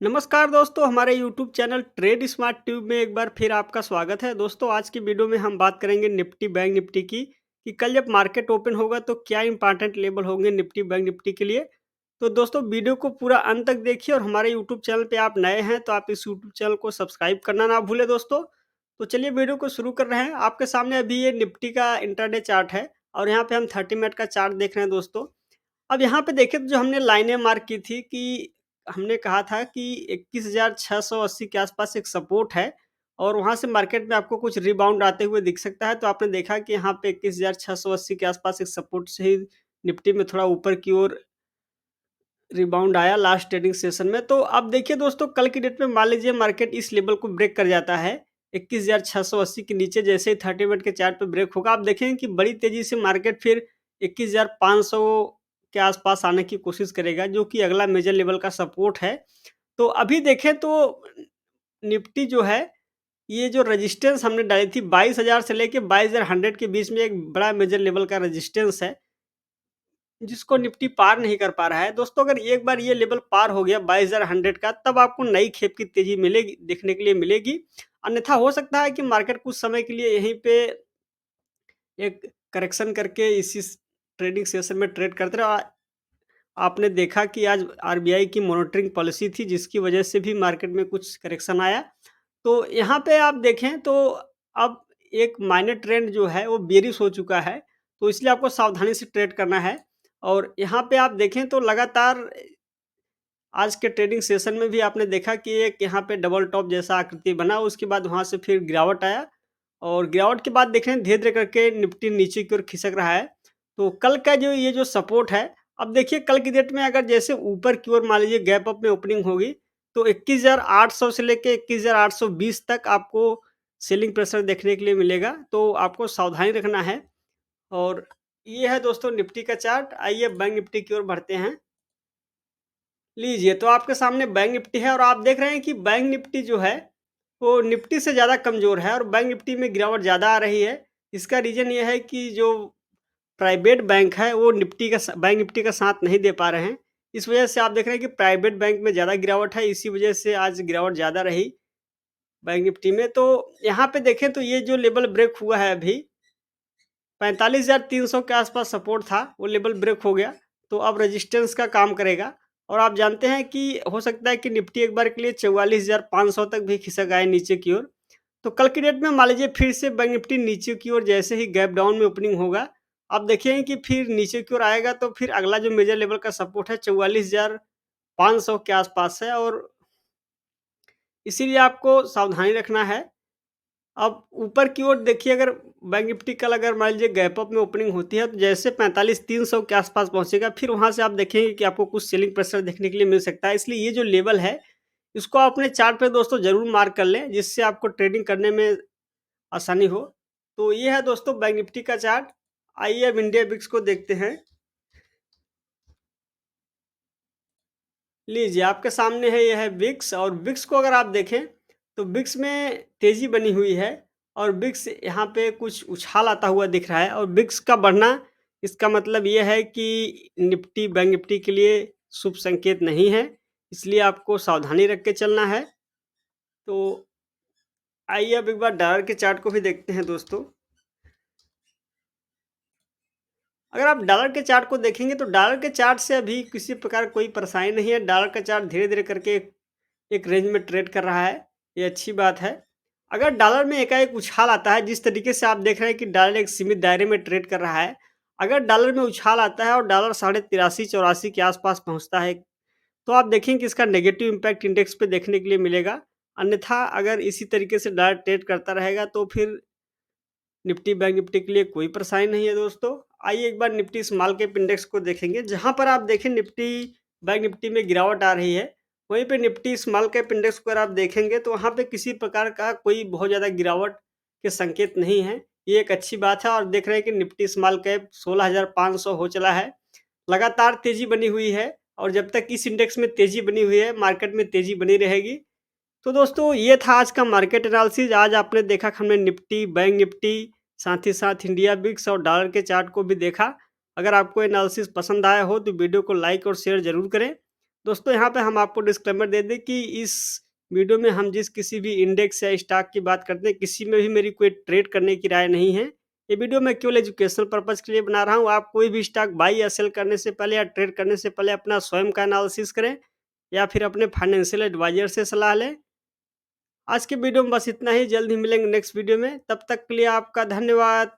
नमस्कार दोस्तों, हमारे YouTube channel trade smart tube में एक बार फिर आपका स्वागत है। दोस्तों, आज की वीडियो में हम बात करेंगे निफ्टी बैंक निफ्टी की कि कल जब मार्केट ओपन होगा तो क्या इंपॉर्टेंट लेवल होंगे निफ्टी बैंक निफ्टी के लिए। तो दोस्तों, वीडियो को पूरा अंत तक देखिए और हमारे यूट्यूब चैनल पे आप नए हैं तो आप इस यूट्यूब चैनल को सब्सक्राइब करना ना भूलें दोस्तों। तो चलिए वीडियो को शुरू कर रहे हैं। आपके सामने अभी ये निफ्टी का इंट्राडे चार्ट है और यहाँ पे हम 30 मिनट का चार्ट देख रहे हैं दोस्तों। अब यहाँ पे देखिए तो जो हमने लाइनें मार्क की थी कि हमने कहा था कि 21,680 के आसपास एक सपोर्ट है और वहाँ से मार्केट में आपको कुछ रिबाउंड आते हुए दिख सकता है। तो आपने देखा कि यहाँ पे 21,680 के आसपास एक सपोर्ट से ही निफ्टी में थोड़ा ऊपर की ओर रिबाउंड आया लास्ट ट्रेडिंग सेशन में। तो अब देखिए दोस्तों, कल की डेट में मान लीजिए मार्केट इस लेवल को ब्रेक कर जाता है 21,680 के नीचे, जैसे ही 30 मिनट के चार्ट पे ब्रेक होगा आप देखेंगे कि बड़ी तेजी से मार्केट फिर 21,500 के आसपास आने की कोशिश करेगा, जो कि अगला मेजर लेवल का सपोर्ट है। तो अभी देखें तो निफ्टी जो है, ये जो रेजिस्टेंस हमने डाली थी 22,000 से लेके 22,100 के बीच में एक बड़ा मेजर लेवल का रेजिस्टेंस है, जिसको निफ्टी पार नहीं कर पा रहा है। दोस्तों, अगर एक बार ये लेवल पार हो गया 22,100 का, तब आपको नई खेप की तेज़ी मिलेगी, देखने के लिए मिलेगी। अन्यथा हो सकता है कि मार्केट कुछ समय के लिए यहीं पे एक करेक्शन करके इसी ट्रेडिंग सेशन में ट्रेड करते रहे। आपने देखा कि आज आरबीआई की मॉनिटरिंग पॉलिसी थी, जिसकी वजह से भी मार्केट में कुछ करेक्शन आया। तो यहाँ पे आप देखें तो अब एक माइनर ट्रेंड जो है वो बेयरिश हो चुका है, तो इसलिए आपको सावधानी से ट्रेड करना है। और यहाँ पे आप देखें तो लगातार आज के ट्रेडिंग सेशन में भी आपने देखा कि एक यहाँ पे डबल टॉप जैसा आकृति बना, उसके बाद वहाँ से फिर गिरावट आया और गिरावट के बाद देखें धीरे-धीरे करके निफ्टी नीचे की ओर खिसक रहा है। तो कल का जो ये जो सपोर्ट है, अब देखिए कल की डेट में अगर जैसे ऊपर की ओर मान लीजिए गैप अप में ओपनिंग होगी, तो 21,800 से लेके 21,820 तक आपको सेलिंग प्रेशर देखने के लिए मिलेगा, तो आपको सावधानी रखना है। और ये है दोस्तों निफ्टी का चार्ट। आइए बैंक निफ्टी की ओर बढ़ते हैं। लीजिए, तो आपके सामने बैंक निफ्टी है और आप देख रहे हैं कि बैंक निफ्टी जो है, वो निफ्टी से ज़्यादा कमज़ोर है और बैंक निफ्टी में गिरावट ज़्यादा आ रही है। इसका रीज़न ये है कि जो प्राइवेट बैंक है, वो निफ्टी का स बैंक निफ्टी का साथ नहीं दे पा रहे हैं। इस वजह से आप देख रहे हैं कि प्राइवेट बैंक में ज़्यादा गिरावट है, इसी वजह से आज गिरावट ज़्यादा रही बैंक निफ्टी में। तो यहाँ पे देखें तो ये जो लेवल ब्रेक हुआ है अभी 45,300 के आसपास सपोर्ट था, वो लेवल ब्रेक हो गया, तो अब रेजिस्टेंस का काम करेगा। और आप जानते हैं कि हो सकता है कि निफ्टी एक बार के लिए 44,500 तक भी खिसक आए नीचे की ओर। तो कल की डेट में मान लीजिए फिर से बैंक निफ्टी नीचे की ओर जैसे ही गैप डाउन में ओपनिंग होगा, आप देखेंगे कि फिर नीचे की ओर आएगा, तो फिर अगला जो मेजर लेवल का सपोर्ट है 44,500 के आसपास है और इसीलिए आपको सावधानी रखना है। अब ऊपर की ओर देखिए, अगर बैंक निफ्टी कल अगर मान लीजिए गैप अप में ओपनिंग होती है, तो जैसे 45,300 के आसपास पहुंचेगा, फिर वहां से आप देखेंगे कि आपको कुछ सेलिंग प्रेशर देखने के लिए मिल सकता है। इसलिए ये जो लेवल है, इसको आप अपने चार्ट पे दोस्तों जरूर मार्क कर लें, जिससे आपको ट्रेडिंग करने में आसानी हो। तो ये है दोस्तों बैंक निफ्टी का चार्ट। आइए अब इंडिया बिक्स को देखते हैं। लीजिए, आपके सामने है, यह है विक्स और विक्स को अगर आप देखें तो विक्स में तेज़ी बनी हुई है और विक्स यहाँ पे कुछ उछाल आता हुआ दिख रहा है और विक्स का बढ़ना, इसका मतलब ये है कि निफ्टी बैंक निफ्टी के लिए शुभ संकेत नहीं है, इसलिए आपको सावधानी रख के चलना है। तो आइए अब एक बार डॉलर के चार्ट को भी देखते हैं दोस्तों। अगर आप डॉलर के चार्ट को देखेंगे तो डॉलर के चार्ट से अभी किसी प्रकार कोई परेशानी नहीं है। डॉलर का चार्ट धीरे-धीरे करके एक रेंज में ट्रेड कर रहा है, ये अच्छी बात है। अगर डॉलर में एकाएक उछाल आता है, जिस तरीके से आप देख रहे हैं कि डॉलर एक सीमित दायरे में ट्रेड कर रहा है, अगर डॉलर में उछाल आता है और डॉलर साढ़े 83-84 के आसपास पहुँचता है, तो आप देखेंगे कि इसका नेगेटिव इम्पैक्ट इंडेक्स पे देखने के लिए मिलेगा। अन्यथा अगर इसी तरीके से डॉलर ट्रेड करता रहेगा, तो फिर निफ्टी बैंक निफ्टी के लिए कोई परेशानी नहीं है दोस्तों। आइए एक बार निफ्टी स्मॉल कैप इंडेक्स को देखेंगे, जहाँ पर आप देखें निफ्टी बैंक निफ्टी में गिरावट आ रही है, वहीं पे निफ्टी स्मॉल कैप इंडेक्स को अगर आप देखेंगे तो वहाँ पे किसी प्रकार का कोई बहुत ज़्यादा गिरावट के संकेत नहीं है। ये एक अच्छी बात है और देख रहे हैं कि निफ्टी स्मॉल कैप 16,500 हो चला है। लगातार तेज़ी बनी हुई है और जब तक इस इंडेक्स में तेज़ी बनी हुई है, मार्केट में तेज़ी बनी रहेगी। तो दोस्तों, ये था आज का मार्केट एनालिसिस। आज आपने देखा कि हमने निफ्टी, बैंक निफ्टी, साथ ही साथ इंडिया बिक्स और डॉलर के चार्ट को भी देखा। अगर आपको एनालिसिस पसंद आया हो तो वीडियो को लाइक और शेयर ज़रूर करें। दोस्तों यहाँ पे हम आपको डिस्क्लेमर दे दें कि इस वीडियो में हम जिस किसी भी इंडेक्स या स्टॉक की बात करते हैं, किसी में भी मेरी कोई ट्रेड करने की राय नहीं है। ये वीडियो मैं केवल एजुकेशनल पर्पज़ के लिए बना रहा हूँ। आप कोई भी स्टॉक बाई या सेल करने से पहले या ट्रेड करने से पहले अपना स्वयं का एनालिसिस करें या फिर अपने फाइनेंशियल एडवाइज़र से सलाह लें। आज के वीडियो में बस इतना ही, जल्द ही मिलेंगे नेक्स्ट वीडियो में। तब तक के लिए आपका धन्यवाद।